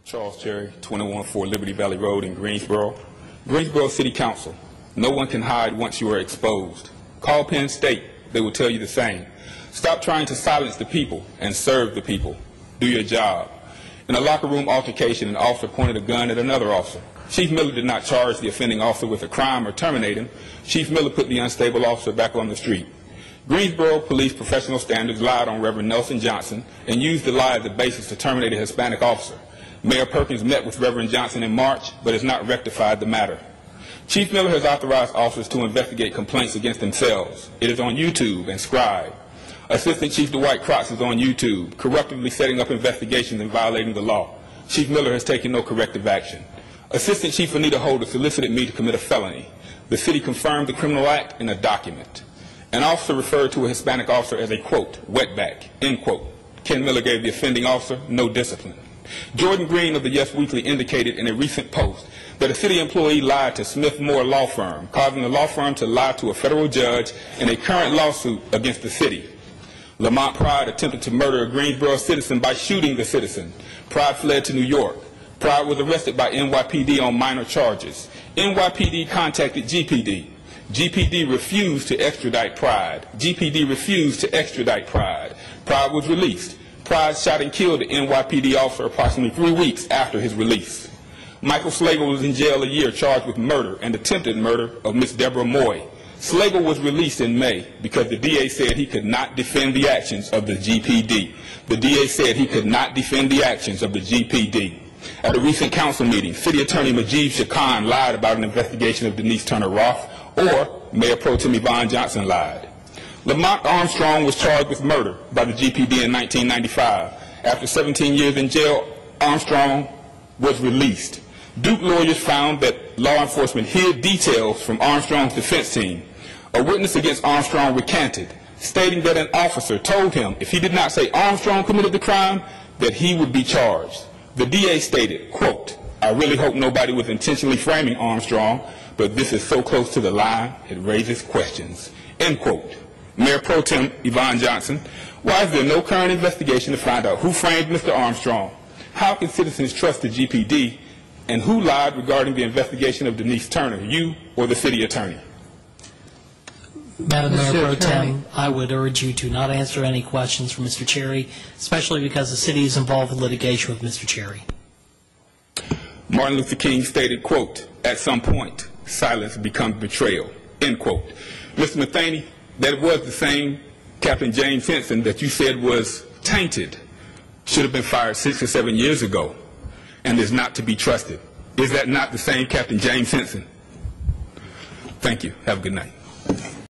Charles Cherry, 21-4 Liberty Valley Road in Greensboro. Greensboro City Council. No one can hide once you are exposed. Call Penn State. They will tell you the same. Stop trying to silence the people and serve the people. Do your job. In a locker room altercation, an officer pointed a gun at another officer. Chief Miller did not charge the offending officer with a crime or terminate him. Chief Miller put the unstable officer back on the street. Greensboro Police Professional Standards lied on Reverend Nelson Johnson and used the lie as the basis to terminate a Hispanic officer. Mayor Perkins met with Reverend Johnson in March, but has not rectified the matter. Chief Miller has authorized officers to investigate complaints against themselves. It is on YouTube and Scribe. Assistant Chief Dwight Crotts is on YouTube, corruptively setting up investigations and violating the law. Chief Miller has taken no corrective action. Assistant Chief Anita Holder solicited me to commit a felony. The city confirmed the criminal act in a document. An officer referred to a Hispanic officer as a, quote, wetback, end quote. Ken Miller gave the offending officer no discipline. Jordan Green of the Yes Weekly indicated in a recent post that a city employee lied to Smith Moore Law Firm, causing the law firm to lie to a federal judge in a current lawsuit against the city. Lamont Pride attempted to murder a Greensboro citizen by shooting the citizen. Pride fled to New York. Pride was arrested by NYPD on minor charges. NYPD contacted GPD. GPD refused to extradite Pride. GPD refused to extradite Pride. Pride was released. Pride shot and killed the NYPD officer approximately 3 weeks after his release. Michael Slagle was in jail a year charged with murder and attempted murder of Miss Deborah Moy. Slagle was released in May because the DA said he could not defend the actions of the GPD. The DA said he could not defend the actions of the GPD. At a recent council meeting, City Attorney Majib Shakan lied about an investigation of Denise Turner Roth, or Mayor Pro Tem Yvonne Johnson lied. Lamont Armstrong was charged with murder by the GPD in 1995. After 17 years in jail, Armstrong was released. Duke lawyers found that law enforcement hid details from Armstrong's defense team. A witness against Armstrong recanted, stating that an officer told him if he did not say Armstrong committed the crime, that he would be charged. The DA stated, quote, I really hope nobody was intentionally framing Armstrong, but this is so close to the line, it raises questions, end quote. Mayor Pro Tem Yvonne Johnson, why is there no current investigation to find out who framed Mr. Armstrong? How can citizens trust the GPD? And who lied regarding the investigation of Denise Turner, you or the city attorney? Madam Mayor Pro Tem, I would urge you to not answer any questions from Mr. Cherry, especially because the city is involved in litigation with Mr. Cherry. Martin Luther King stated, quote, at some point, silence becomes betrayal, end quote. Mr. Matheny, that was the same Captain James Henson that you said was tainted, should have been fired 6 or 7 years ago, and is not to be trusted. Is that not the same Captain James Henson? Thank you. Have a good night.